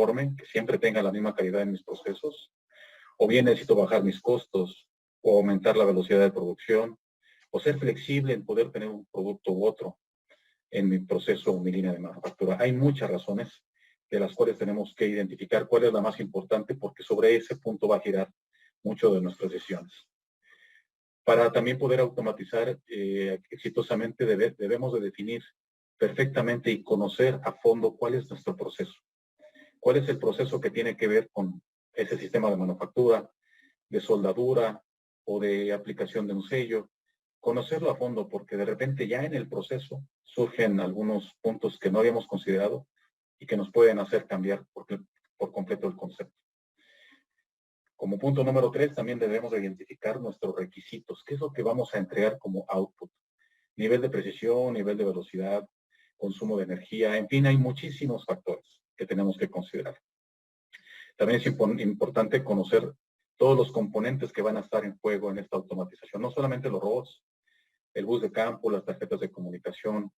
uniforme, que siempre tenga la misma calidad en mis procesos, o bien necesito bajar mis costos, o aumentar la velocidad de producción, o ser flexible en poder tener un producto u otro en mi proceso o mi línea de manufactura. Hay muchas razones de las cuales tenemos que identificar cuál es la más importante, porque sobre ese punto va a girar mucho de nuestras decisiones. Para también poder automatizar exitosamente debemos de definir perfectamente y conocer a fondo cuál es nuestro proceso. ¿Cuál es el proceso que tiene que ver con ese sistema de manufactura, de soldadura o de aplicación de un sello? Conocerlo a fondo, porque de repente ya en el proceso surgen algunos puntos que no habíamos considerado y que nos pueden hacer cambiar por completo el concepto. Como punto número 3, también debemos de identificar nuestros requisitos. ¿Qué es lo que vamos a entregar como output? Nivel de precisión, nivel de velocidad, consumo de energía, en fin, hay muchísimos factores que tenemos que considerar. También es importante conocer todos los componentes que van a estar en juego en esta automatización, no solamente los robots, el bus de campo, las tarjetas de comunicación,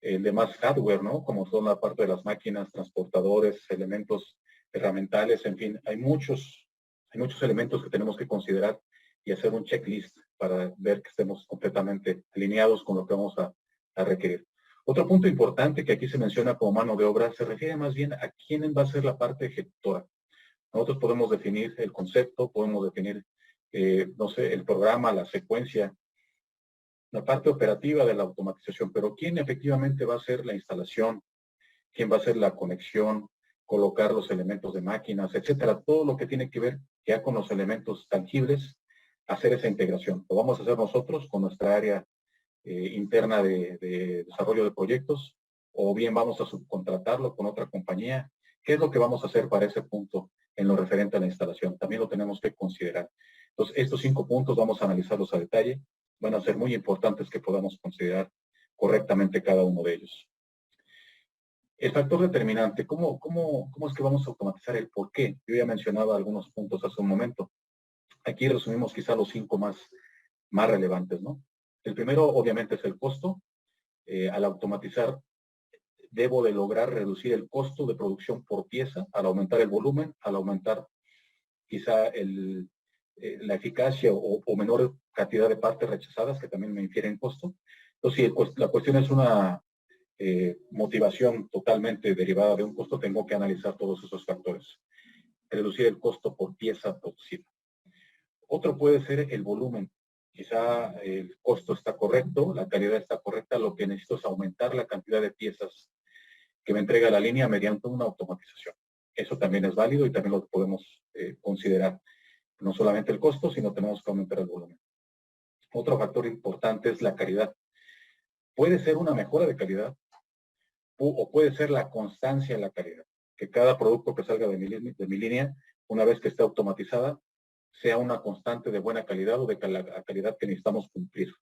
el demás hardware, ¿no? Como son la parte de las máquinas, transportadores, elementos herramientales, en fin, hay muchos elementos que tenemos que considerar y hacer un checklist para ver que estemos completamente alineados con lo que vamos a requerir. Otro punto importante que aquí se menciona como mano de obra se refiere más bien a quién va a ser la parte ejecutora. Nosotros podemos definir el concepto, podemos definir, no sé, el programa, la secuencia, la parte operativa de la automatización, pero quién efectivamente va a hacer la instalación, quién va a hacer la conexión, colocar los elementos de máquinas, etcétera, todo lo que tiene que ver ya con los elementos tangibles, hacer esa integración. Lo vamos a hacer nosotros con nuestra área interna de desarrollo de proyectos, o bien vamos a subcontratarlo con otra compañía. ¿Qué es lo que vamos a hacer para ese punto en lo referente a la instalación? También lo tenemos que considerar. Entonces, estos 5 puntos vamos a analizarlos a detalle. Van a ser muy importantes que podamos considerar correctamente cada uno de ellos. El factor determinante, ¿cómo es que vamos a automatizar el por qué? Yo ya mencionaba algunos puntos hace un momento. Aquí resumimos quizá los 5 más relevantes, ¿no? El primero, obviamente, es el costo. Al automatizar, debo de lograr reducir el costo de producción por pieza, al aumentar el volumen, al aumentar quizá la eficacia o menor cantidad de partes rechazadas, que también me infieren costo. Entonces, si la cuestión es una motivación totalmente derivada de un costo, tengo que analizar todos esos factores. Reducir el costo por pieza producida. Otro puede ser el volumen. Quizá el costo está correcto, la calidad está correcta, lo que necesito es aumentar la cantidad de piezas que me entrega la línea mediante una automatización. Eso también es válido y también lo podemos considerar. No solamente el costo, sino tenemos que aumentar el volumen. Otro factor importante es la calidad. Puede ser una mejora de calidad o puede ser la constancia en la calidad. Que cada producto que salga de mi línea, una vez que esté automatizada, sea una constante de buena calidad o de la calidad que necesitamos cumplir.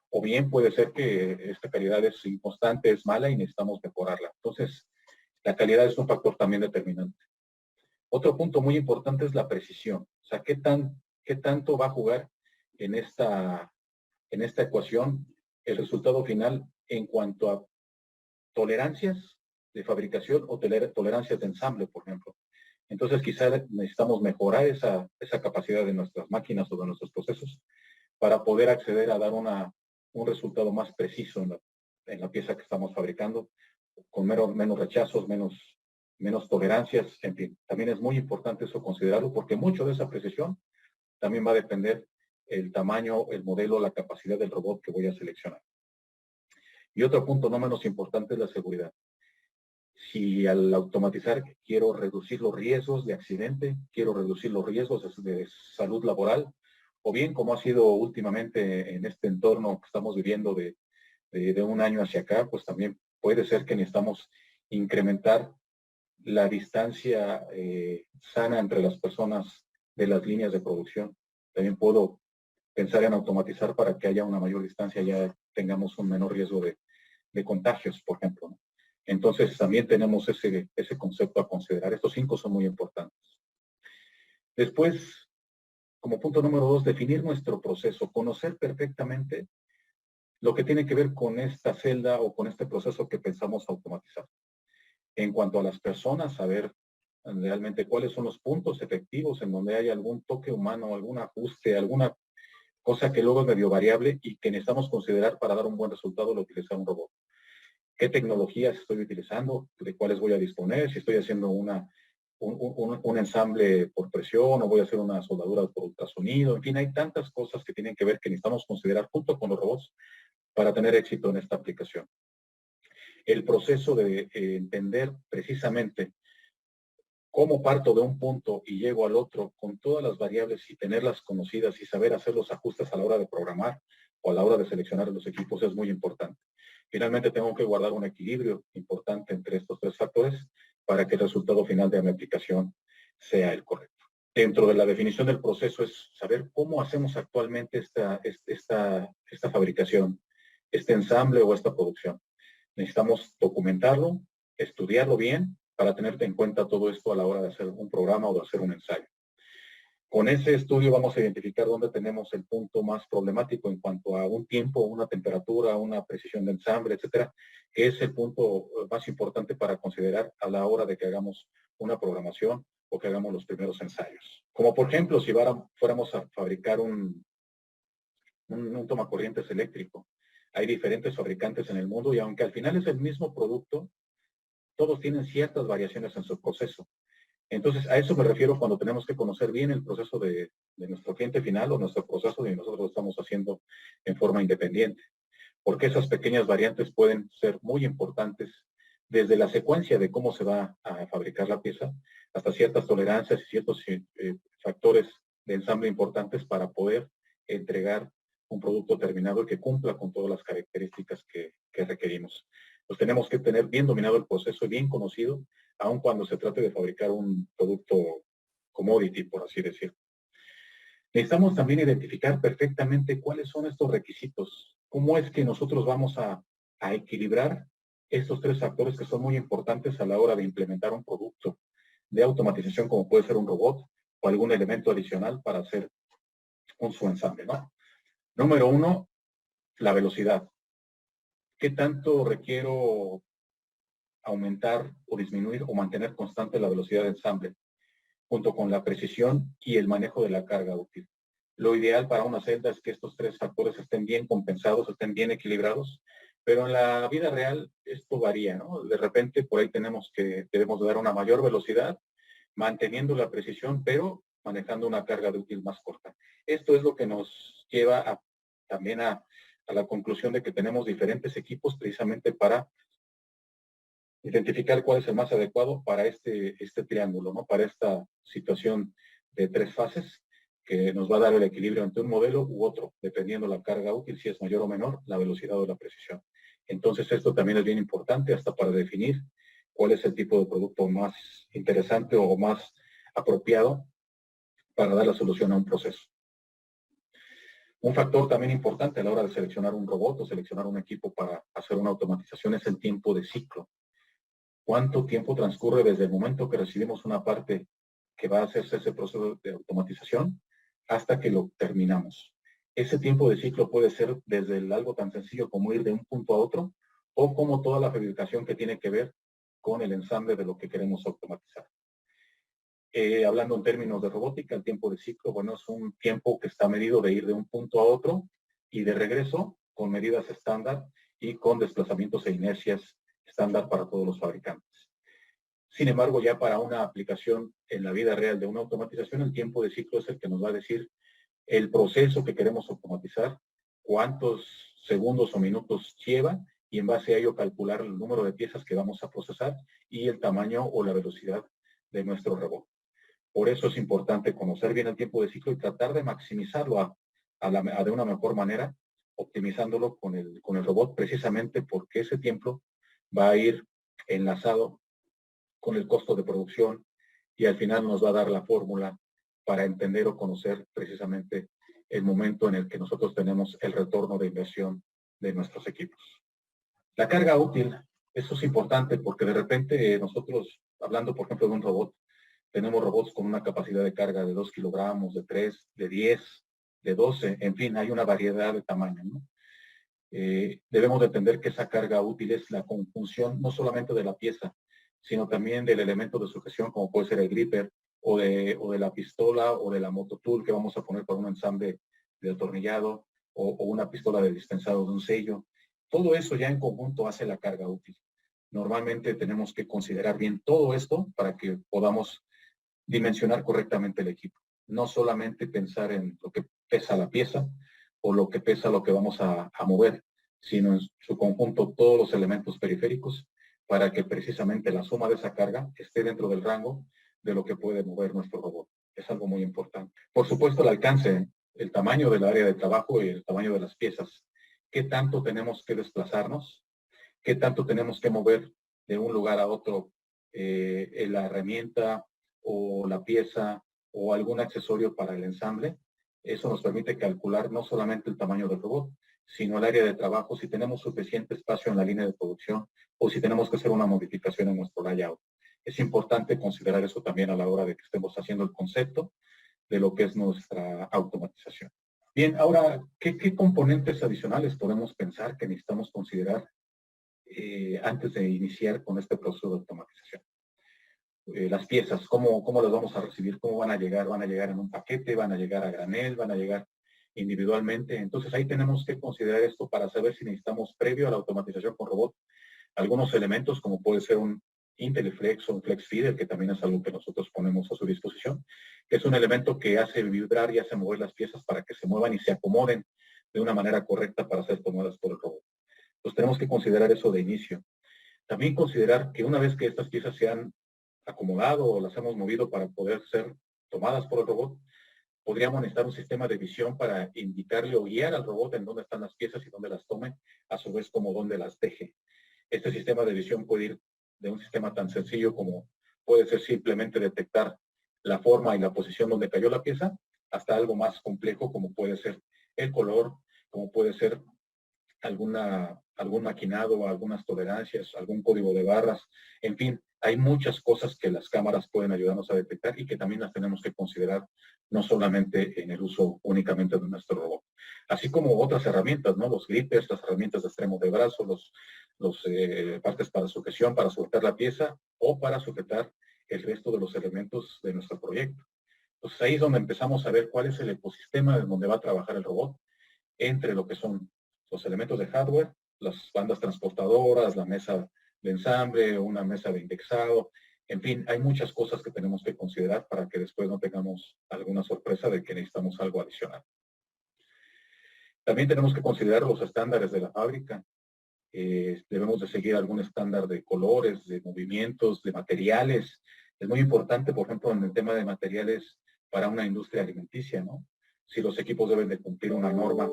O bien puede ser que esta calidad es inconstante, es mala y necesitamos mejorarla. Entonces, la calidad es un factor también determinante. Otro punto muy importante es la precisión. O sea, ¿qué tanto va a jugar en esta ecuación el resultado final en cuanto a tolerancias de fabricación o tolerancias de ensamble, por ejemplo? Entonces, quizá necesitamos mejorar esa capacidad de nuestras máquinas o de nuestros procesos para poder acceder a dar un resultado más preciso en la pieza que estamos fabricando, con menos rechazos, menos tolerancias, en fin. También es muy importante eso considerarlo, porque mucho de esa precisión también va a depender el tamaño, el modelo, la capacidad del robot que voy a seleccionar. Y otro punto no menos importante es la seguridad. Si al automatizar quiero reducir los riesgos de accidente, quiero reducir los riesgos de salud laboral, o bien como ha sido últimamente en este entorno que estamos viviendo de un año hacia acá, pues también puede ser que necesitamos incrementar la distancia sana entre las personas de las líneas de producción. También puedo pensar en automatizar para que haya una mayor distancia, ya tengamos un menor riesgo de contagios, por ejemplo, ¿no? Entonces, también tenemos ese concepto a considerar. Estos 5 son muy importantes. Después, como punto número 2, definir nuestro proceso, conocer perfectamente lo que tiene que ver con esta celda o con este proceso que pensamos automatizar. En cuanto a las personas, saber realmente cuáles son los puntos efectivos en donde hay algún toque humano, algún ajuste, alguna cosa que luego es medio variable y que necesitamos considerar para dar un buen resultado al utilizar un robot. ¿Qué tecnologías estoy utilizando? ¿De cuáles voy a disponer? Si estoy haciendo un ensamble por presión o voy a hacer una soldadura por ultrasonido. En fin, hay tantas cosas que tienen que ver que necesitamos considerar junto con los robots para tener éxito en esta aplicación. El proceso de entender precisamente cómo parto de un punto y llego al otro con todas las variables y tenerlas conocidas y saber hacer los ajustes a la hora de programar o a la hora de seleccionar los equipos es muy importante. Finalmente tengo que guardar un equilibrio importante entre estos tres factores para que el resultado final de mi aplicación sea el correcto. Dentro de la definición del proceso es saber cómo hacemos actualmente esta fabricación, este ensamble o esta producción. Necesitamos documentarlo, estudiarlo bien para tener en cuenta todo esto a la hora de hacer un programa o de hacer un ensayo. Con ese estudio vamos a identificar dónde tenemos el punto más problemático en cuanto a un tiempo, una temperatura, una precisión de ensamble, etcétera, que es el punto más importante para considerar a la hora de que hagamos una programación o que hagamos los primeros ensayos. Como por ejemplo, si fuéramos a fabricar un tomacorrientes eléctrico, hay diferentes fabricantes en el mundo y aunque al final es el mismo producto, todos tienen ciertas variaciones en su proceso. Entonces, a eso me refiero cuando tenemos que conocer bien el proceso de nuestro cliente final o nuestro proceso de nosotros lo estamos haciendo en forma independiente. Porque esas pequeñas variantes pueden ser muy importantes desde la secuencia de cómo se va a fabricar la pieza hasta ciertas tolerancias y ciertos factores de ensamble importantes para poder entregar un producto terminado que cumpla con todas las características que requerimos. Pues tenemos que tener bien dominado el proceso y bien conocido, aun cuando se trate de fabricar un producto commodity, por así decirlo. Necesitamos también identificar perfectamente cuáles son estos requisitos, cómo es que nosotros vamos a equilibrar estos tres factores que son muy importantes a la hora de implementar un producto de automatización, como puede ser un robot o algún elemento adicional para hacer un subensamble, ¿no? Número uno, la velocidad. ¿Qué tanto requiero aumentar o disminuir o mantener constante la velocidad de ensamble, junto con la precisión y el manejo de la carga útil? Lo ideal para una celda es que estos tres factores estén bien compensados, estén bien equilibrados, pero en la vida real esto varía, ¿no? De repente por ahí debemos dar una mayor velocidad, manteniendo la precisión, pero manejando una carga de útil más corta. Esto es lo que nos lleva también a la conclusión de que tenemos diferentes equipos precisamente para identificar cuál es el más adecuado para este triángulo, ¿no? Para esta situación de tres fases que nos va a dar el equilibrio entre un modelo u otro, dependiendo la carga útil, si es mayor o menor, la velocidad o la precisión. Entonces esto también es bien importante hasta para definir cuál es el tipo de producto más interesante o más apropiado para dar la solución a un proceso. Un factor también importante a la hora de seleccionar un robot o seleccionar un equipo para hacer una automatización es el tiempo de ciclo. ¿Cuánto tiempo transcurre desde el momento que recibimos una parte que va a hacerse ese proceso de automatización hasta que lo terminamos? Ese tiempo de ciclo puede ser desde algo tan sencillo como ir de un punto a otro o como toda la fabricación que tiene que ver con el ensamble de lo que queremos automatizar. Hablando en términos de robótica, el tiempo de ciclo, bueno, es un tiempo que está medido de ir de un punto a otro y de regreso con medidas estándar y con desplazamientos e inercias estándar para todos los fabricantes. Sin embargo, ya para una aplicación en la vida real de una automatización, el tiempo de ciclo es el que nos va a decir el proceso que queremos automatizar, cuántos segundos o minutos lleva y en base a ello calcular el número de piezas que vamos a procesar y el tamaño o la velocidad de nuestro robot. Por eso es importante conocer bien el tiempo de ciclo y tratar de maximizarlo de una mejor manera, optimizándolo con el robot, precisamente porque ese tiempo va a ir enlazado con el costo de producción y al final nos va a dar la fórmula para entender o conocer precisamente el momento en el que nosotros tenemos el retorno de inversión de nuestros equipos. La carga útil, eso es importante porque de repente nosotros, hablando por ejemplo de un robot, tenemos robots con una capacidad de carga de 2 kilogramos, de 3, de 10, de 12, en fin, hay una variedad de tamaños, ¿no? Debemos de entender que esa carga útil es la conjunción no solamente de la pieza, sino también del elemento de sujeción, como puede ser el gripper, o de la pistola o de la mototool que vamos a poner para un ensamble de atornillado, o una pistola de dispensado de un sello. Todo eso ya en conjunto hace la carga útil. Normalmente tenemos que considerar bien todo esto para que podamos dimensionar correctamente el equipo. No solamente pensar en lo que pesa la pieza o lo que pesa lo que vamos a mover, sino en su conjunto todos los elementos periféricos para que precisamente la suma de esa carga esté dentro del rango de lo que puede mover nuestro robot. Es algo muy importante. Por supuesto, el alcance, el tamaño del área de trabajo y el tamaño de las piezas. ¿Qué tanto tenemos que desplazarnos? ¿Qué tanto tenemos que mover de un lugar a otro la herramienta o la pieza o algún accesorio para el ensamble? Eso nos permite calcular no solamente el tamaño del robot, sino el área de trabajo, si tenemos suficiente espacio en la línea de producción o si tenemos que hacer una modificación en nuestro layout. Es importante considerar eso también a la hora de que estemos haciendo el concepto de lo que es nuestra automatización. Bien, ahora, ¿qué componentes adicionales podemos pensar que necesitamos considerar antes de iniciar con este proceso de automatización? Las piezas, ¿cómo las vamos a recibir? ¿Cómo van a llegar? ¿Van a llegar en un paquete? ¿Van a llegar a granel? ¿Van a llegar individualmente? Entonces ahí tenemos que considerar esto para saber si necesitamos, previo a la automatización con robot, algunos elementos como puede ser un IntelliFlex o un FlexFeeder, que también es algo que nosotros ponemos a su disposición, que es un elemento que hace vibrar y hace mover las piezas para que se muevan y se acomoden de una manera correcta para ser tomadas por el robot. Entonces tenemos que considerar eso de inicio. También considerar que una vez que estas piezas se han acomodado o las hemos movido para poder ser tomadas por el robot, podríamos necesitar un sistema de visión para indicarle o guiar al robot en dónde están las piezas y dónde las tome, a su vez como dónde las deje. Este sistema de visión puede ir de un sistema tan sencillo como puede ser simplemente detectar la forma y la posición donde cayó la pieza, hasta algo más complejo como puede ser el color, como puede ser algún maquinado, algunas tolerancias, algún código de barras, en fin, hay muchas cosas que las cámaras pueden ayudarnos a detectar y que también las tenemos que considerar no solamente en el uso únicamente de nuestro robot. Así como otras herramientas, ¿no? Los grippers, las herramientas de extremo de brazo, los partes para sujeción, para sujetar la pieza o para sujetar el resto de los elementos de nuestro proyecto. Entonces ahí es donde empezamos a ver cuál es el ecosistema en donde va a trabajar el robot, entre lo que son los elementos de hardware, las bandas transportadoras, la mesa de ensamble, una mesa de indexado, en fin, hay muchas cosas que tenemos que considerar para que después no tengamos alguna sorpresa de que necesitamos algo adicional. También tenemos que considerar los estándares de la fábrica. Debemos de seguir algún estándar de colores, de movimientos, de materiales. Es muy importante, por ejemplo, en el tema de materiales para una industria alimenticia, ¿no? Si los equipos deben de cumplir una norma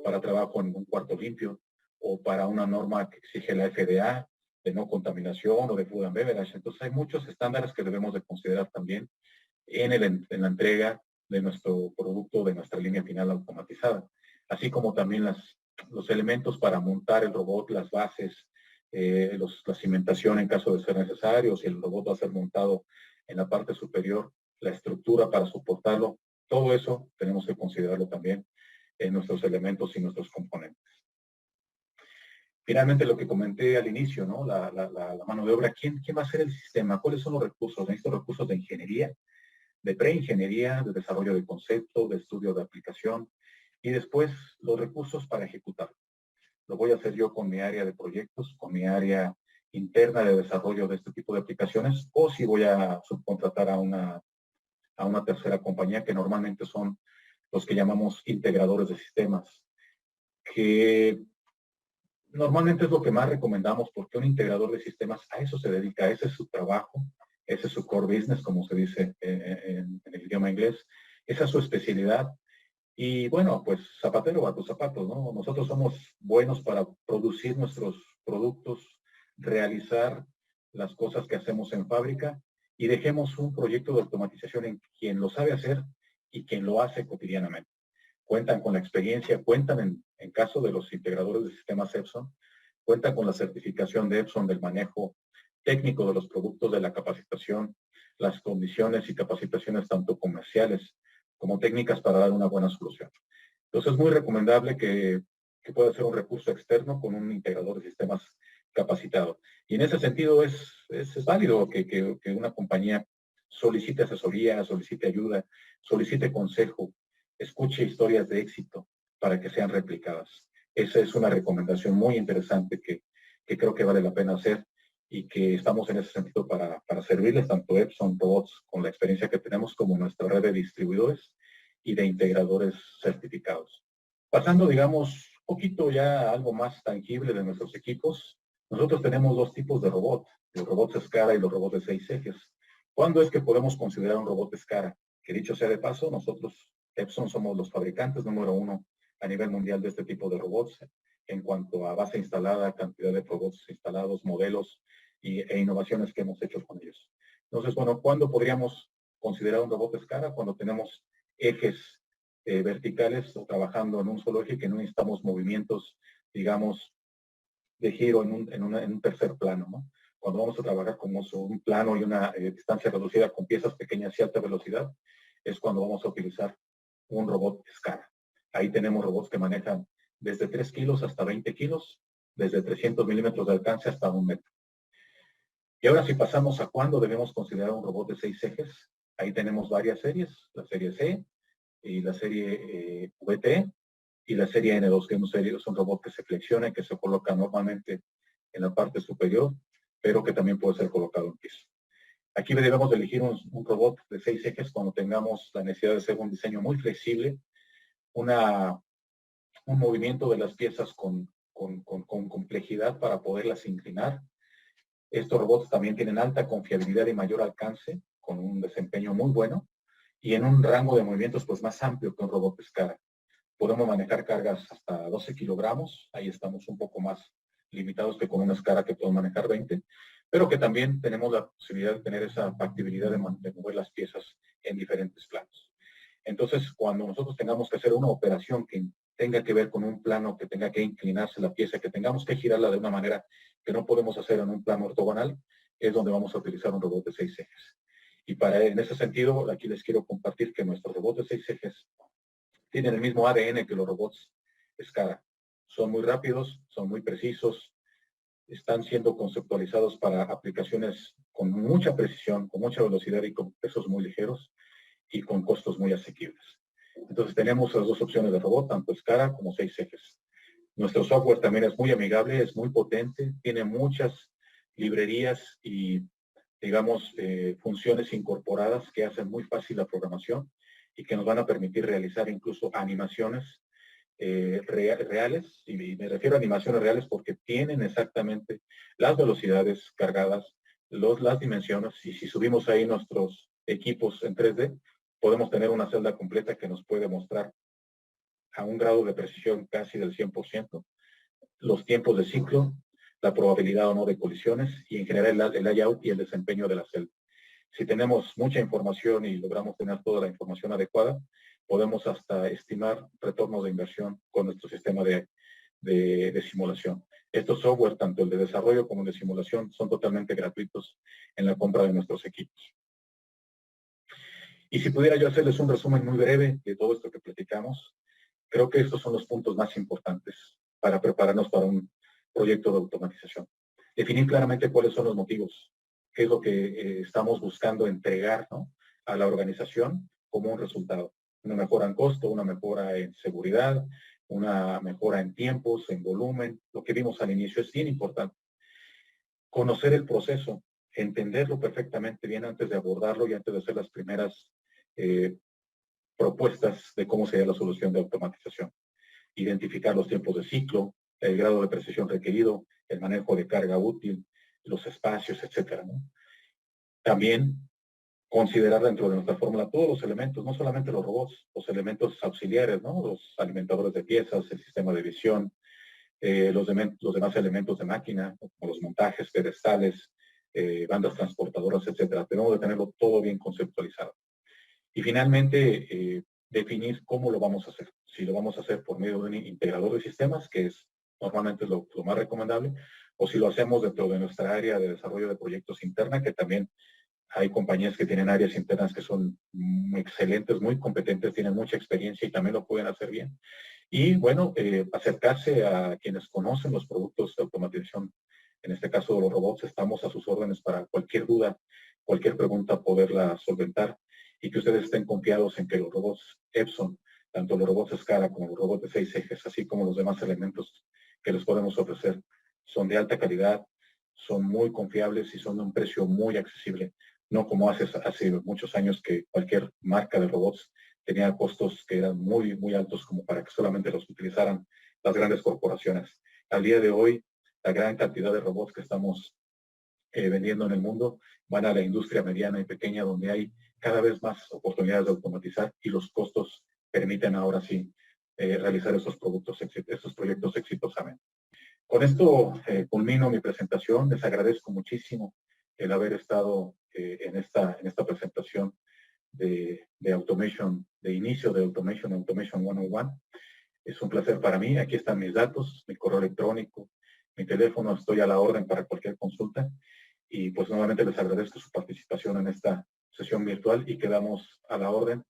para trabajo en un cuarto limpio o para una norma que exige la FDA de no contaminación o de food and beverage. Entonces hay muchos estándares que debemos de considerar también en la entrega de nuestro producto, de nuestra línea final automatizada, así como también los elementos para montar el robot, las bases, la cimentación en caso de ser necesario, si el robot va a ser montado en la parte superior, la estructura para soportarlo, todo eso tenemos que considerarlo también en nuestros elementos y nuestros componentes. Finalmente, lo que comenté al inicio, ¿no? La mano de obra. ¿Quién va a hacer el sistema? ¿Cuáles son los recursos? Necesito recursos de ingeniería, de preingeniería, de desarrollo de concepto, de estudio de aplicación y después los recursos para ejecutar. Lo voy a hacer yo con mi área de proyectos, con mi área interna de desarrollo de este tipo de aplicaciones, o si voy a subcontratar a una tercera compañía, que normalmente son los que llamamos integradores de sistemas, que normalmente es lo que más recomendamos, porque un integrador de sistemas a eso se dedica, ese es su trabajo, ese es su core business, como se dice en el idioma inglés, esa es su especialidad. Y bueno, pues zapatero a tus zapatos, ¿no? Nosotros somos buenos para producir nuestros productos, realizar las cosas que hacemos en fábrica y dejemos un proyecto de automatización en quien lo sabe hacer y quien lo hace cotidianamente. Cuentan con la experiencia, cuentan en caso de los integradores de sistemas Epson, cuentan con la certificación de Epson del manejo técnico de los productos, de la capacitación, las condiciones y capacitaciones tanto comerciales como técnicas para dar una buena solución. Entonces es muy recomendable que pueda ser un recurso externo con un integrador de sistemas capacitado. Y en ese sentido es válido que una compañía solicite asesoría, solicite ayuda, solicite consejo, escuche historias de éxito para que sean replicadas. Esa es una recomendación muy interesante que creo que vale la pena hacer y que estamos en ese sentido para servirles tanto Epson Robots con la experiencia que tenemos como nuestra red de distribuidores y de integradores certificados. Pasando, digamos, un poquito ya a algo más tangible de nuestros equipos, nosotros tenemos dos tipos de robot, los robots SCARA y los robots de 6 ejes. ¿Cuándo es que podemos considerar un robot SCARA? Que dicho sea de paso, nosotros, Epson, somos los fabricantes número 1 a nivel mundial de este tipo de robots en cuanto a base instalada, cantidad de robots instalados, modelos e innovaciones que hemos hecho con ellos. Entonces, bueno, ¿cuándo podríamos considerar un robot SCARA? Cuando tenemos ejes verticales o trabajando en un solo eje que no necesitamos movimientos, digamos, de giro en un tercer plano, ¿no? Cuando vamos a trabajar con un plano y una distancia reducida con piezas pequeñas y alta velocidad, es cuando vamos a utilizar un robot SCARA. Ahí tenemos robots que manejan desde 3 kilos hasta 20 kilos, desde 300 milímetros de alcance hasta 1 metro. Y ahora si pasamos a cuándo debemos considerar un robot de 6 ejes, ahí tenemos varias series, la serie C y la serie VT y la serie N2, que es un robot que se flexiona y que se coloca normalmente en la parte superior, pero que también puede ser colocado en piso. Aquí debemos elegir un robot de 6 ejes cuando tengamos la necesidad de hacer un diseño muy flexible, un movimiento de las piezas con complejidad para poderlas inclinar. Estos robots también tienen alta confiabilidad y mayor alcance, con un desempeño muy bueno, y en un rango de movimientos pues más amplio que un robot SCARA. Podemos manejar cargas hasta 12 kilogramos, ahí estamos un poco más limitados que con una SCARA que podemos manejar 20, pero que también tenemos la posibilidad de tener esa factibilidad de mover las piezas en diferentes planos. Entonces, cuando nosotros tengamos que hacer una operación que tenga que ver con un plano, que tenga que inclinarse la pieza, que tengamos que girarla de una manera que no podemos hacer en un plano ortogonal, es donde vamos a utilizar un robot de 6 ejes. Y en ese sentido, aquí les quiero compartir que nuestros robots de 6 ejes tienen el mismo ADN que los robots SCARA. Son muy rápidos, son muy precisos, están siendo conceptualizados para aplicaciones con mucha precisión, con mucha velocidad y con pesos muy ligeros y con costos muy asequibles. Entonces tenemos las dos opciones de robot, tanto SCARA como 6 ejes. Nuestro software también es muy amigable, es muy potente, tiene muchas librerías y, digamos, funciones incorporadas que hacen muy fácil la programación y que nos van a permitir realizar incluso animaciones reales, y me refiero a animaciones reales porque tienen exactamente las velocidades cargadas, las dimensiones, y si subimos ahí nuestros equipos en 3D, podemos tener una celda completa que nos puede mostrar a un grado de precisión casi del 100%, los tiempos de ciclo, la probabilidad o no de colisiones y en general el layout y el desempeño de la celda. Si tenemos mucha información y logramos tener toda la información adecuada, podemos hasta estimar retornos de inversión con nuestro sistema de simulación. Estos software, tanto el de desarrollo como el de simulación, son totalmente gratuitos en la compra de nuestros equipos. Y si pudiera yo hacerles un resumen muy breve de todo esto que platicamos, creo que estos son los puntos más importantes para prepararnos para un proyecto de automatización. Definir claramente cuáles son los motivos, qué es lo que estamos buscando entregar, ¿no?, a la organización como un resultado. Una mejora en costo, una mejora en seguridad, una mejora en tiempos, en volumen. Lo que vimos al inicio es bien importante. Conocer el proceso, entenderlo perfectamente bien antes de abordarlo y antes de hacer las primeras propuestas de cómo sería la solución de automatización. Identificar los tiempos de ciclo, el grado de precisión requerido, el manejo de carga útil, los espacios, etcétera, ¿no? También considerar dentro de nuestra fórmula todos los elementos, no solamente los robots, los elementos auxiliares, ¿no?, los alimentadores de piezas, el sistema de visión, los demás elementos de máquina, como los montajes, pedestales, bandas transportadoras, etcétera. Tenemos que tenerlo todo bien conceptualizado. Y finalmente, definir cómo lo vamos a hacer. Si lo vamos a hacer por medio de un integrador de sistemas, que es normalmente lo más recomendable, o si lo hacemos dentro de nuestra área de desarrollo de proyectos interna, que también hay compañías que tienen áreas internas que son muy excelentes, muy competentes, tienen mucha experiencia y también lo pueden hacer bien. Y bueno, acercarse a quienes conocen los productos de automatización en este caso los robots, estamos a sus órdenes para cualquier duda, cualquier pregunta, poderla solventar, y que ustedes estén confiados en que los robots Epson, tanto los robots SCADA como los robots de 6 ejes, así como los demás elementos que les podemos ofrecer, son de alta calidad, son muy confiables y son de un precio muy accesible, no como hace muchos años que cualquier marca de robots tenía costos que eran muy, muy altos como para que solamente los utilizaran las grandes corporaciones. Al día de hoy, la gran cantidad de robots que estamos vendiendo en el mundo van a la industria mediana y pequeña, donde hay cada vez más oportunidades de automatizar y los costos permiten ahora sí realizar estos proyectos exitosamente. Con esto culmino mi presentación. Les agradezco muchísimo el haber estado en esta presentación de Automation, de inicio de Automation 101. Es un placer para mí. Aquí están mis datos, mi correo electrónico, mi teléfono. Estoy a la orden para cualquier consulta. Y pues nuevamente les agradezco su participación en esta sesión virtual y quedamos a la orden.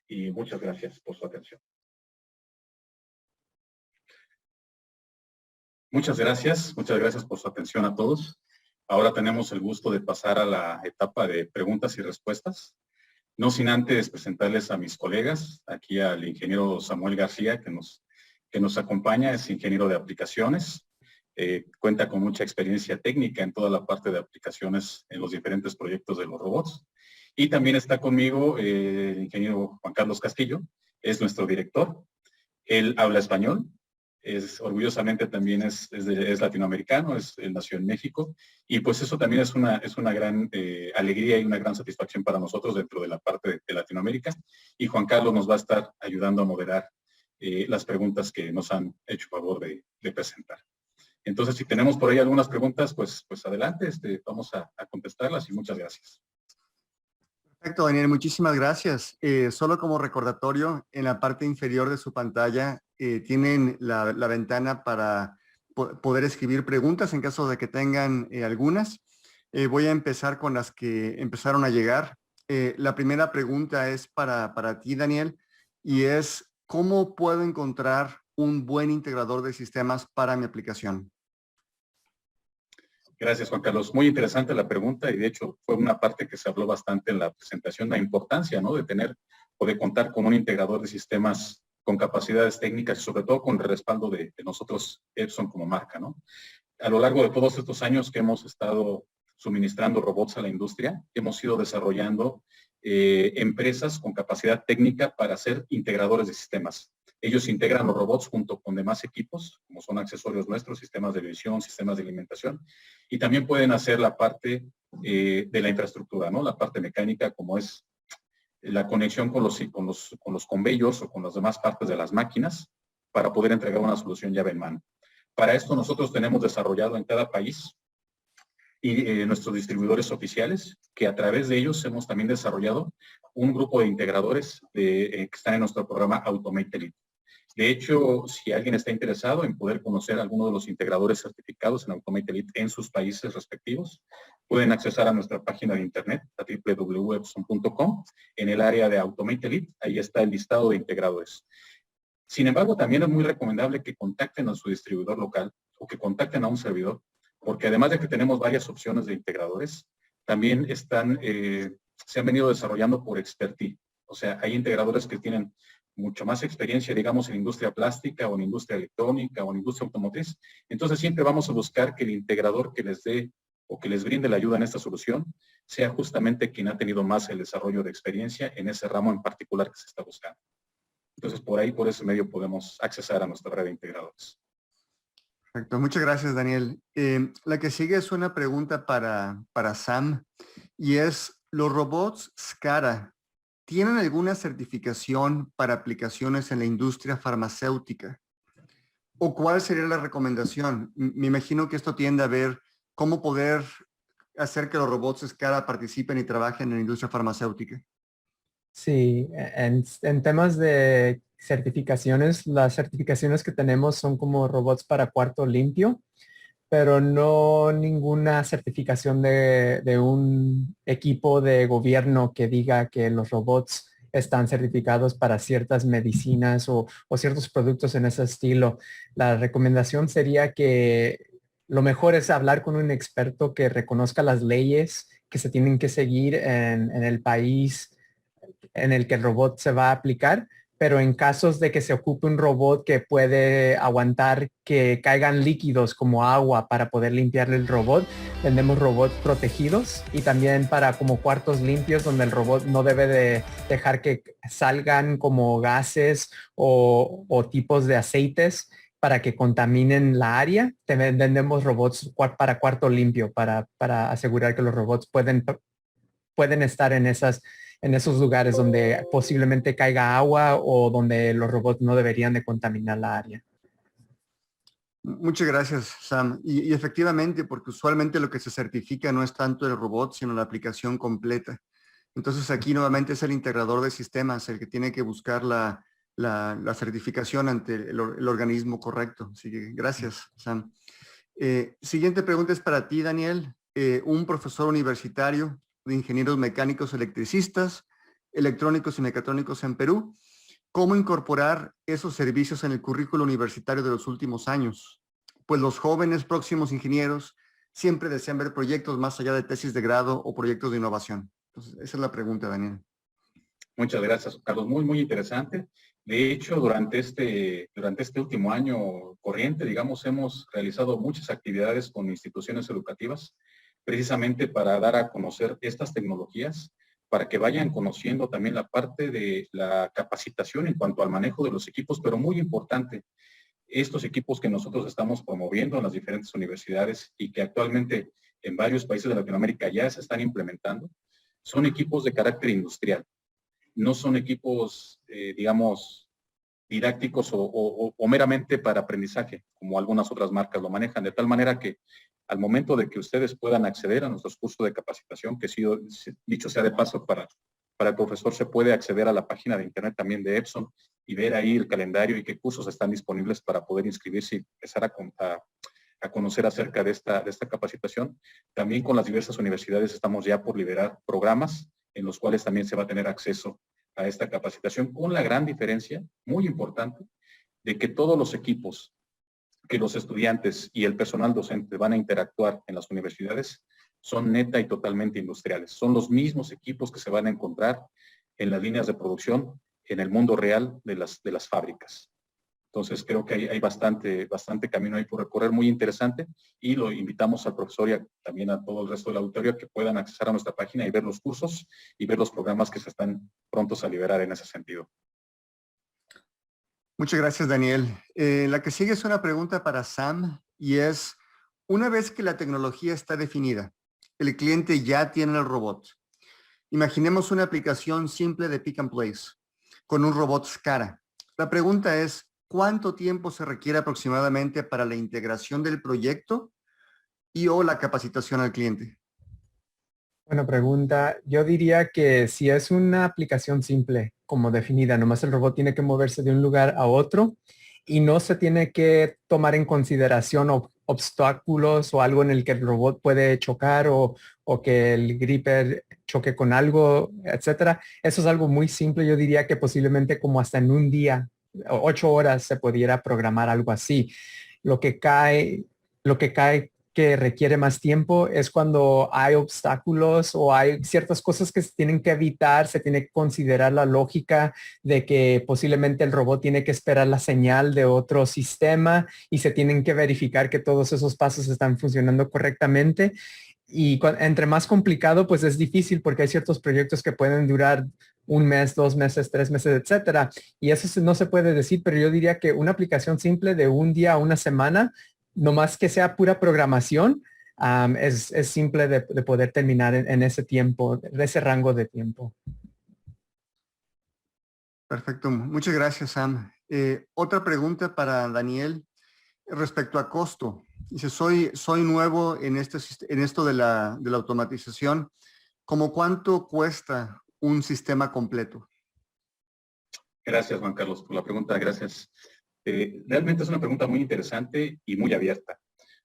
Y muchas gracias por su atención. Muchas gracias por su atención a todos. Ahora tenemos el gusto de pasar a la etapa de preguntas y respuestas. No sin antes presentarles a mis colegas, aquí al ingeniero Samuel García, que nos acompaña, es ingeniero de aplicaciones, cuenta con mucha experiencia técnica en toda la parte de aplicaciones en los diferentes proyectos de los robots. Y también está conmigo el ingeniero Juan Carlos Castillo, es nuestro director. Él habla español, orgullosamente también es latinoamericano, él nació en México, y pues eso también es una gran alegría y una gran satisfacción para nosotros dentro de la parte de Latinoamérica. Y Juan Carlos nos va a estar ayudando a moderar las preguntas que nos han hecho favor de presentar. Entonces, si tenemos por ahí algunas preguntas, pues adelante, vamos a contestarlas y muchas gracias. Perfecto, Daniel, muchísimas gracias. Solo como recordatorio, en la parte inferior de su pantalla tienen la ventana para poder escribir preguntas en caso de que tengan algunas. Voy a empezar con las que empezaron a llegar. La primera pregunta es para ti, Daniel, y es, ¿cómo puedo encontrar un buen integrador de sistemas para mi aplicación? Gracias, Juan Carlos. Muy interesante la pregunta y de hecho fue una parte que se habló bastante en la presentación, la importancia, ¿no?, de tener o de contar con un integrador de sistemas con capacidades técnicas y sobre todo con el respaldo de nosotros, Epson, como marca, ¿no? A lo largo de todos estos años que hemos estado suministrando robots a la industria, hemos ido desarrollando empresas con capacidad técnica para ser integradores de sistemas. Ellos integran los robots junto con demás equipos, como son accesorios nuestros, sistemas de visión, sistemas de alimentación, y también pueden hacer la parte de la infraestructura, ¿no? La parte mecánica, como es la conexión con los conveyos o con las demás partes de las máquinas para poder entregar una solución llave en mano. Para esto nosotros tenemos desarrollado en cada país y nuestros distribuidores oficiales, que a través de ellos hemos también desarrollado un grupo de integradores que están en nuestro programa Automate Elite. De hecho, si alguien está interesado en poder conocer a alguno de los integradores certificados en Automate Elite en sus países respectivos, pueden accesar a nuestra página de internet, a www.epson.com, en el área de Automate Elite, ahí está el listado de integradores. Sin embargo, también es muy recomendable que contacten a su distribuidor local o que contacten a un servidor, porque además de que tenemos varias opciones de integradores, también se han venido desarrollando por expertise. O sea, hay integradores que tienen mucho más experiencia, digamos, en industria plástica o en industria electrónica o en industria automotriz. Entonces, siempre vamos a buscar que el integrador que les dé o que les brinde la ayuda en esta solución sea justamente quien ha tenido más el desarrollo de experiencia en ese ramo en particular que se está buscando. Entonces, por ese medio podemos accesar a nuestra red de integradores. Perfecto, muchas gracias, Daniel. La que sigue es una pregunta para Sam, y es, ¿los robots SCADA tienen alguna certificación para aplicaciones en la industria farmacéutica? ¿O cuál sería la recomendación? Me imagino que esto tiende a ver cómo poder hacer que los robots SCADA participen y trabajen en la industria farmacéutica. Sí, en temas de certificaciones, las certificaciones que tenemos son como robots para cuarto limpio, pero no ninguna certificación de un equipo de gobierno que diga que los robots están certificados para ciertas medicinas o ciertos productos en ese estilo. La recomendación sería que lo mejor es hablar con un experto que reconozca las leyes que se tienen que seguir en el país en el que el robot se va a aplicar, pero en casos de que se ocupe un robot que puede aguantar que caigan líquidos como agua para poder limpiar el robot, vendemos robots protegidos y también para como cuartos limpios donde el robot no debe de dejar que salgan como gases o tipos de aceites para que contaminen la área. También vendemos robots para cuarto limpio para asegurar que los robots pueden estar en esos lugares donde posiblemente caiga agua o donde los robots no deberían de contaminar la área. Muchas gracias, Sam. Y efectivamente, porque usualmente lo que se certifica no es tanto el robot, sino la aplicación completa. Entonces aquí nuevamente es el integrador de sistemas el que tiene que buscar la certificación ante el organismo correcto. Así que gracias, Sam. Siguiente pregunta es para ti, Daniel. Un profesor universitario de ingenieros mecánicos electricistas, electrónicos y mecatrónicos en Perú. ¿Cómo incorporar esos servicios en el currículo universitario de los últimos años? Pues los jóvenes próximos ingenieros siempre desean ver proyectos más allá de tesis de grado o proyectos de innovación. Entonces, esa es la pregunta, Daniel. Muchas gracias, Carlos. Muy, muy interesante. De hecho, durante este último año corriente, digamos, hemos realizado muchas actividades con instituciones educativas, precisamente para dar a conocer estas tecnologías, para que vayan conociendo también la parte de la capacitación en cuanto al manejo de los equipos, pero muy importante, estos equipos que nosotros estamos promoviendo en las diferentes universidades y que actualmente en varios países de Latinoamérica ya se están implementando, son equipos de carácter industrial. No son equipos, digamos, didácticos o meramente para aprendizaje, como algunas otras marcas lo manejan, de tal manera que al momento de que ustedes puedan acceder a nuestros cursos de capacitación, que dicho sea de paso, para el profesor se puede acceder a la página de internet también de Epson y ver ahí el calendario y qué cursos están disponibles para poder inscribirse y empezar a conocer acerca de esta capacitación. También con las diversas universidades estamos ya por liberar programas en los cuales también se va a tener acceso a esta capacitación, con la gran diferencia, muy importante, de que todos los equipos que los estudiantes y el personal docente van a interactuar en las universidades son neta y totalmente industriales. Son los mismos equipos que se van a encontrar en las líneas de producción en el mundo real de las fábricas. Entonces creo que hay bastante camino ahí por recorrer, muy interesante, y lo invitamos al profesor y también a todo el resto del auditorio a que puedan acceder a nuestra página y ver los cursos y ver los programas que se están prontos a liberar en ese sentido. Muchas gracias, Daniel. La que sigue es una pregunta para Sam y es, una vez que la tecnología está definida, el cliente ya tiene el robot. Imaginemos una aplicación simple de pick and place con un robot SCARA. La pregunta es, ¿cuánto tiempo se requiere aproximadamente para la integración del proyecto y o la capacitación al cliente? Buena pregunta. Yo diría que si es una aplicación simple, como definida, nomás el robot tiene que moverse de un lugar a otro y no se tiene que tomar en consideración obstáculos o algo en el que el robot puede chocar o que el gripper choque con algo, etcétera. Eso es algo muy simple. Yo diría que posiblemente como hasta en un día, 8 horas se pudiera programar algo así. Lo que cae que requiere más tiempo es cuando hay obstáculos o hay ciertas cosas que se tienen que evitar, se tiene que considerar la lógica de que posiblemente el robot tiene que esperar la señal de otro sistema y se tienen que verificar que todos esos pasos están funcionando correctamente. Y entre más complicado, pues es difícil porque hay ciertos proyectos que pueden durar 1 mes, 2 meses, 3 meses, etcétera. Y eso no se puede decir, pero yo diría que una aplicación simple de un día a una semana, no más que sea pura programación, es simple de poder terminar en ese tiempo, en ese rango de tiempo. Perfecto. Muchas gracias, Sam. Otra pregunta para Daniel respecto a costo. Dice, soy nuevo en esto de la automatización. ¿Cómo cuánto cuesta un sistema completo? Gracias, Juan Carlos, por la pregunta. Gracias. Realmente es una pregunta muy interesante y muy abierta.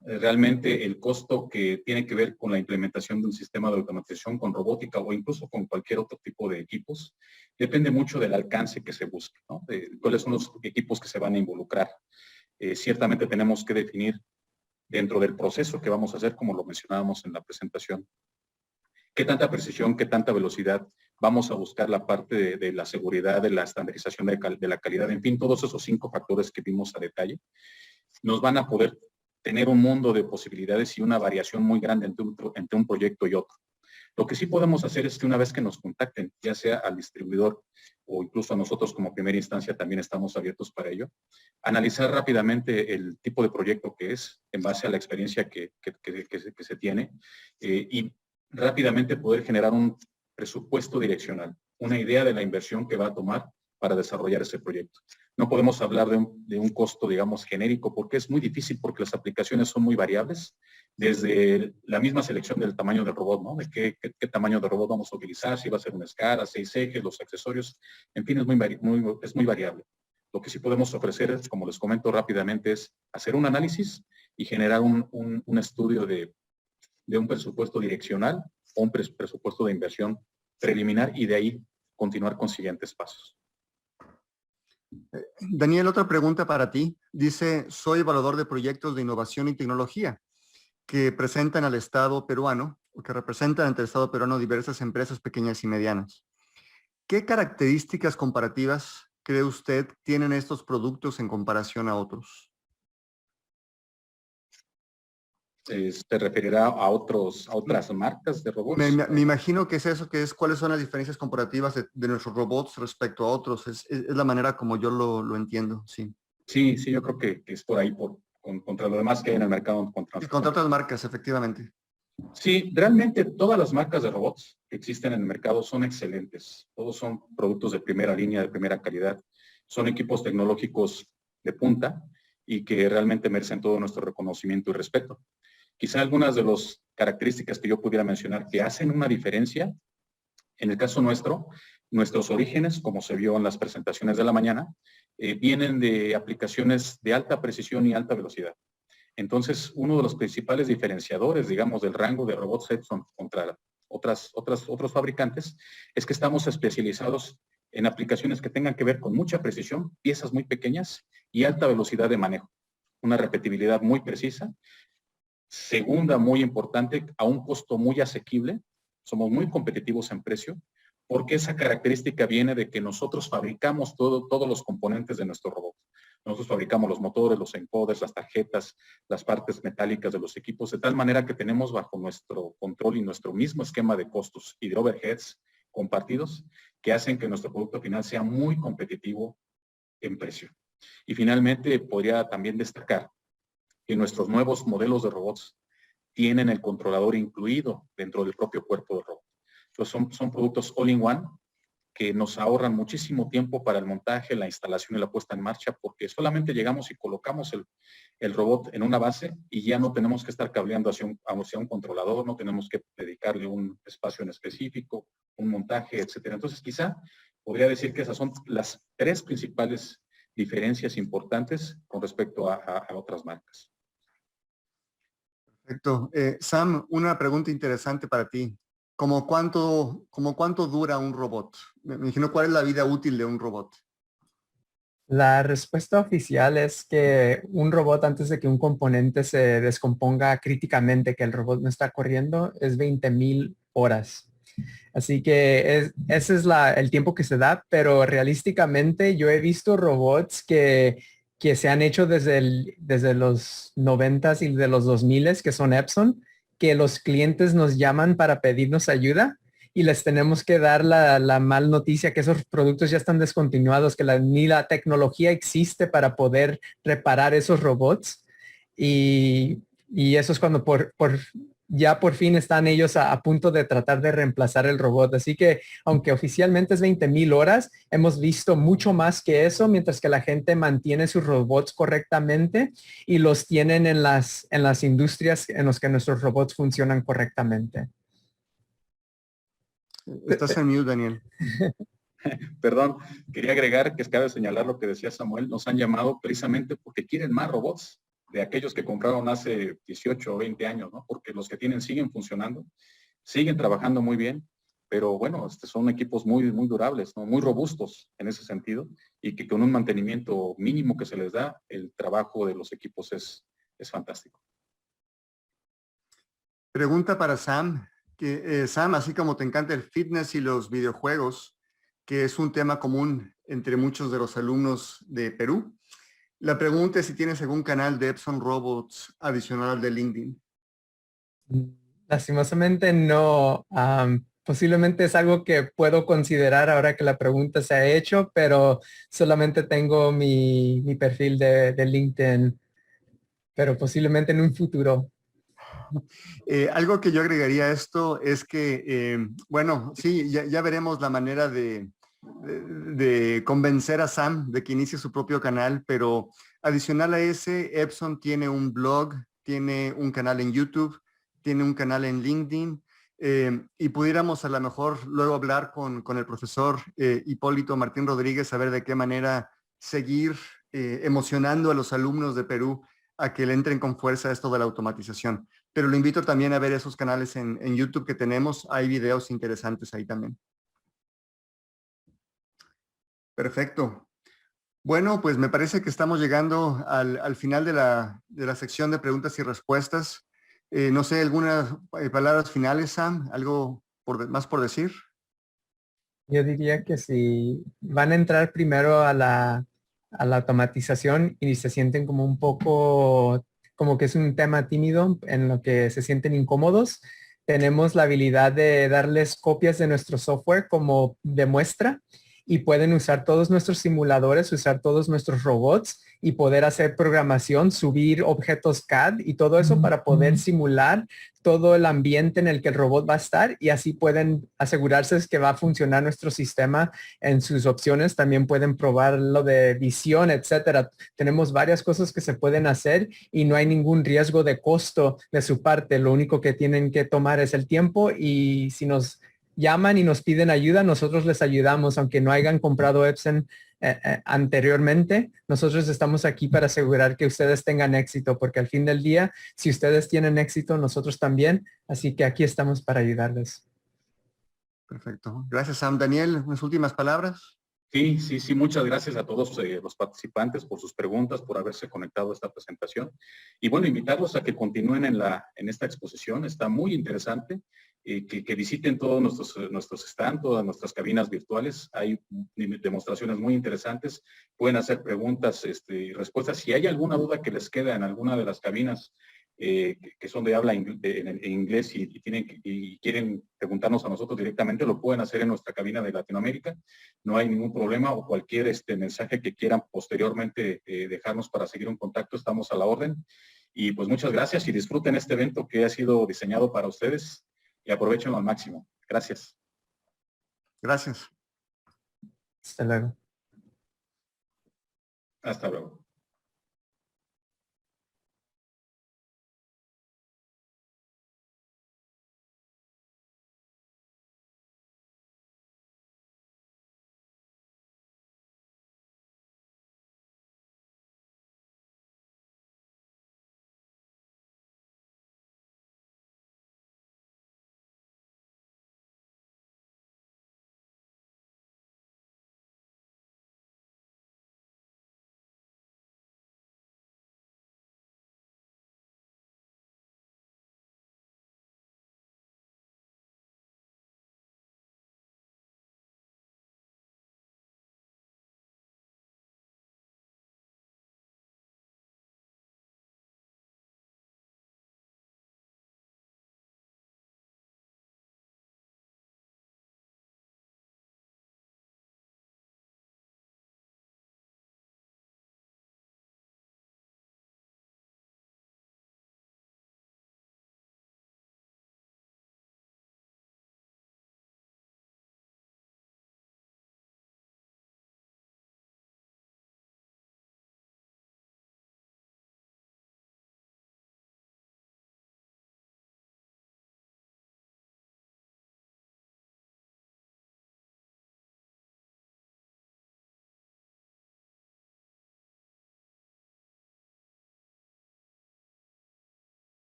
Realmente el costo que tiene que ver con la implementación de un sistema de automatización con robótica o incluso con cualquier otro tipo de equipos depende mucho del alcance que se busque, ¿no? De cuáles son los equipos que se van a involucrar. Ciertamente tenemos que definir dentro del proceso que vamos a hacer, como lo mencionábamos en la presentación. ¿Qué tanta precisión, qué tanta velocidad? Vamos a buscar la parte de la seguridad, de la estandarización de la calidad, en fin, todos esos 5 factores que vimos a detalle, nos van a poder tener un mundo de posibilidades y una variación muy grande entre un proyecto y otro. Lo que sí podemos hacer es que una vez que nos contacten, ya sea al distribuidor o incluso a nosotros como primera instancia, también estamos abiertos para ello, analizar rápidamente el tipo de proyecto que es, en base a la experiencia que se tiene, y rápidamente poder generar un presupuesto direccional, una idea de la inversión que va a tomar para desarrollar ese proyecto. No podemos hablar de un costo, digamos, genérico, porque es muy difícil, porque las aplicaciones son muy variables, desde la misma selección del tamaño del robot, ¿no? De qué tamaño de robot vamos a utilizar, si va a ser una escala, 6 ejes, los accesorios, en fin, es muy variable. Lo que sí podemos ofrecer, como les comento rápidamente, es hacer un análisis y generar un estudio de un presupuesto direccional o un presupuesto de inversión preliminar y de ahí continuar con siguientes pasos. Daniel, otra pregunta para ti. Dice, soy evaluador de proyectos de innovación y tecnología que presentan al Estado peruano o que representan ante el Estado peruano diversas empresas pequeñas y medianas. ¿Qué características comparativas cree usted tienen estos productos en comparación a otros? ¿Se referirá a otras marcas de robots? Me imagino que es eso, que es cuáles son las diferencias comparativas de nuestros robots respecto a otros. Es la manera como yo lo entiendo, sí. Sí, yo creo que es por ahí, contra lo demás que hay en el mercado. Y contra otras marcas, efectivamente. Sí, realmente todas las marcas de robots que existen en el mercado son excelentes. Todos son productos de primera línea, de primera calidad. Son equipos tecnológicos de punta y que realmente merecen todo nuestro reconocimiento y respeto. Quizá algunas de las características que yo pudiera mencionar que hacen una diferencia, en el caso nuestro, nuestros orígenes, como se vio en las presentaciones de la mañana, vienen de aplicaciones de alta precisión y alta velocidad. Entonces, uno de los principales diferenciadores, digamos, del rango de robots Epson contra otros fabricantes, es que estamos especializados en aplicaciones que tengan que ver con mucha precisión, piezas muy pequeñas y alta velocidad de manejo. Una repetibilidad muy precisa. Segunda, muy importante, a un costo muy asequible. Somos muy competitivos en precio, porque esa característica viene de que nosotros fabricamos todos los componentes de nuestro robot. Nosotros fabricamos los motores, los encoders, las tarjetas, las partes metálicas de los equipos, de tal manera que tenemos bajo nuestro control y nuestro mismo esquema de costos y de overheads compartidos, que hacen que nuestro producto final sea muy competitivo en precio. Y finalmente, podría también destacar que nuestros nuevos modelos de robots tienen el controlador incluido dentro del propio cuerpo del robot. Entonces son productos all-in-one que nos ahorran muchísimo tiempo para el montaje, la instalación y la puesta en marcha, porque solamente llegamos y colocamos el robot en una base y ya no tenemos que estar cableando hacia un controlador, no tenemos que dedicarle un espacio en específico, un montaje, etcétera. Entonces, quizá podría decir que esas son las 3 principales diferencias importantes con respecto a otras marcas. Perfecto. Sam, una pregunta interesante para ti. ¿Cómo cuánto dura un robot? Me imagino cuál es la vida útil de un robot. La respuesta oficial es que un robot, antes de que un componente se descomponga críticamente, que el robot no está corriendo, es 20,000 horas. Así que ese es el tiempo que se da, pero realísticamente yo he visto robots que se han hecho desde los 90s y de los 2000s, que son Epson, que los clientes nos llaman para pedirnos ayuda y les tenemos que dar la mal noticia que esos productos ya están descontinuados, que ni la tecnología existe para poder reparar esos robots. Y eso es cuando ya por fin están ellos a punto de tratar de reemplazar el robot. Así que aunque oficialmente es 20,000 horas, hemos visto mucho más que eso, mientras que la gente mantiene sus robots correctamente y los tienen en las industrias en las que nuestros robots funcionan correctamente. Estás en mute, Daniel. Perdón, quería agregar que cabe señalar lo que decía Samuel, nos han llamado precisamente porque quieren más robots de aquellos que compraron hace 18 o 20 años, ¿no? Porque los que tienen siguen funcionando, siguen trabajando muy bien, pero bueno, son equipos muy durables, ¿no? Muy robustos en ese sentido, y que con un mantenimiento mínimo que se les da, el trabajo de los equipos es fantástico. Pregunta para Sam, que Sam, así como te encanta el fitness y los videojuegos, que es un tema común entre muchos de los alumnos de Perú, la pregunta es si tienes algún canal de Epson Robots adicional al de LinkedIn. Lastimosamente no. Posiblemente es algo que puedo considerar ahora que la pregunta se ha hecho, pero solamente tengo mi perfil de LinkedIn, pero posiblemente en un futuro. Algo que yo agregaría a esto es que, bueno, sí, ya veremos la manera de convencer a Sam de que inicie su propio canal, pero adicional a ese, Epson tiene un blog, tiene un canal en YouTube, tiene un canal en LinkedIn, y pudiéramos a lo mejor luego hablar con el profesor Hipólito Martín Rodríguez, a ver de qué manera seguir emocionando a los alumnos de Perú a que le entren con fuerza a esto de la automatización. Pero lo invito también a ver esos canales en YouTube que tenemos. Hay videos interesantes ahí también. Perfecto. Bueno, pues me parece que estamos llegando al final de la sección de preguntas y respuestas. No sé, algunas palabras finales, Sam, algo más por decir. Yo diría que si van a entrar primero a la automatización y se sienten como un poco, como que es un tema tímido en lo que se sienten incómodos, tenemos la habilidad de darles copias de nuestro software como de muestra y pueden usar todos nuestros simuladores, usar todos nuestros robots y poder hacer programación, subir objetos CAD y todo eso para poder simular todo el ambiente en el que el robot va a estar y así pueden asegurarse que va a funcionar nuestro sistema en sus opciones. También pueden probar lo de visión, etcétera. Tenemos varias cosas que se pueden hacer y no hay ningún riesgo de costo de su parte. Lo único que tienen que tomar es el tiempo y si nos llaman y nos piden ayuda, nosotros les ayudamos, aunque no hayan comprado Epson anteriormente. Nosotros estamos aquí para asegurar que ustedes tengan éxito, porque al fin del día, si ustedes tienen éxito, nosotros también. Así que aquí estamos para ayudarles. Perfecto. Gracias, Sam. Daniel, unas últimas palabras. Sí, sí, sí, muchas gracias a todos los participantes por sus preguntas, por haberse conectado a esta presentación. Y bueno, invitarlos a que continúen en esta exposición, está muy interesante, que visiten todos nuestros stands, todas nuestras cabinas virtuales, hay demostraciones muy interesantes, pueden hacer preguntas y respuestas. Si hay alguna duda que les queda en alguna de las cabinas, que son de habla en inglés y quieren preguntarnos a nosotros directamente, lo pueden hacer en nuestra cabina de Latinoamérica. No hay ningún problema o cualquier mensaje que quieran posteriormente dejarnos para seguir un contacto, estamos a la orden. Y pues muchas gracias y disfruten este evento que ha sido diseñado para ustedes y aprovechen al máximo. Gracias. Gracias. Hasta luego. Hasta luego.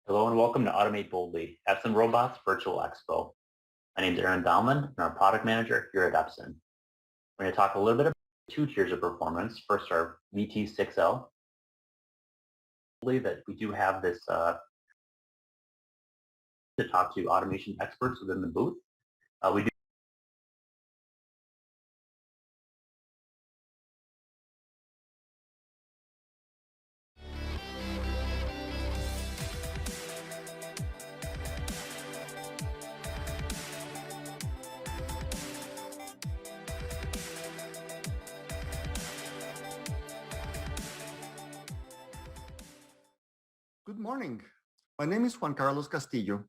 Hello and welcome to Automate Boldly, Epson Robots Virtual Expo. My name is Aaron Dahlman, and I'm a product manager here at Epson. We're going to talk a little bit about 2 tiers of performance. First, our VT6L. That we do have this to talk to automation experts within the booth. We do Good morning. My name is Juan Carlos Castillo,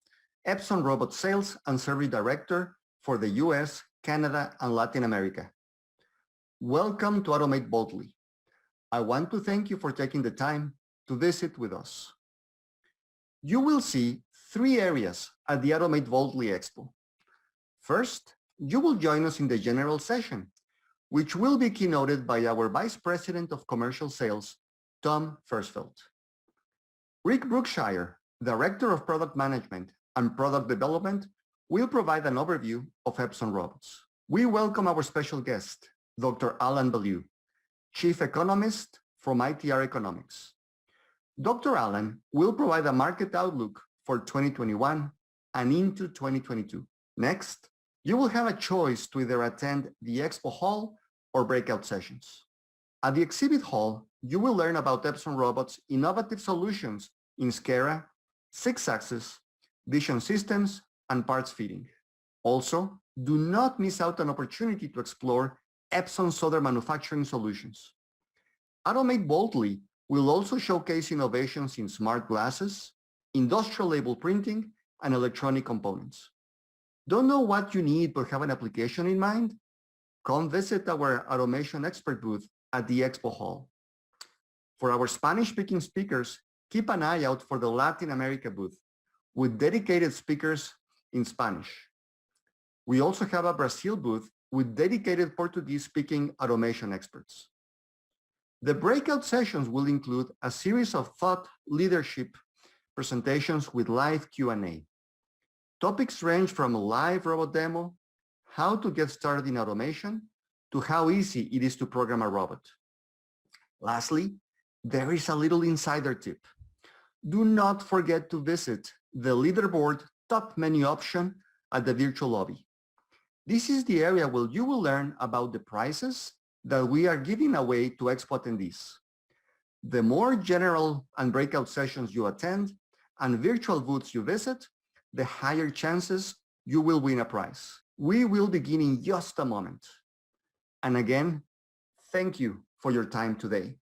Epson Robot Sales and Service Director for the US, Canada, and Latin America. Welcome to Automate Boldly. I want to thank you for taking the time to visit with us. You will see 3 areas at the Automate Boldly Expo. First, you will join us in the general session, which will be keynoted by our Vice President of Commercial Sales, Tom Fersfeld. Rick Brookshire, Director of Product Management and Product Development, will provide an overview of Epson Robots. We welcome our special guest, Dr. Alan Bellew, Chief Economist from ITR Economics. Dr. Alan will provide a market outlook for 2021 and into 2022. Next, you will have a choice to either attend the Expo Hall or breakout sessions. At the exhibit hall, you will learn about Epson Robots' innovative solutions in SCARA, 6-axis, vision systems, and parts fitting. Also, do not miss out an opportunity to explore Epson's other manufacturing solutions. Automate Boldly will also showcase innovations in smart glasses, industrial label printing, and electronic components. Don't know what you need but have an application in mind? Come visit our automation expert booth at the Expo Hall. For our Spanish-speaking speakers, keep an eye out for the Latin America booth with dedicated speakers in Spanish. We also have a Brazil booth with dedicated Portuguese-speaking automation experts. The breakout sessions will include a series of thought leadership presentations with live Q&A. Topics range from a live robot demo, how to get started in automation, to how easy it is to program a robot. Lastly, there is a little insider tip. Do not forget to visit the leaderboard top menu option at the virtual lobby. This is the area where you will learn about the prizes that we are giving away to Expo attendees. The more general and breakout sessions you attend and virtual booths you visit, the higher chances you will win a prize. We will begin in just a moment. And again, thank you for your time today.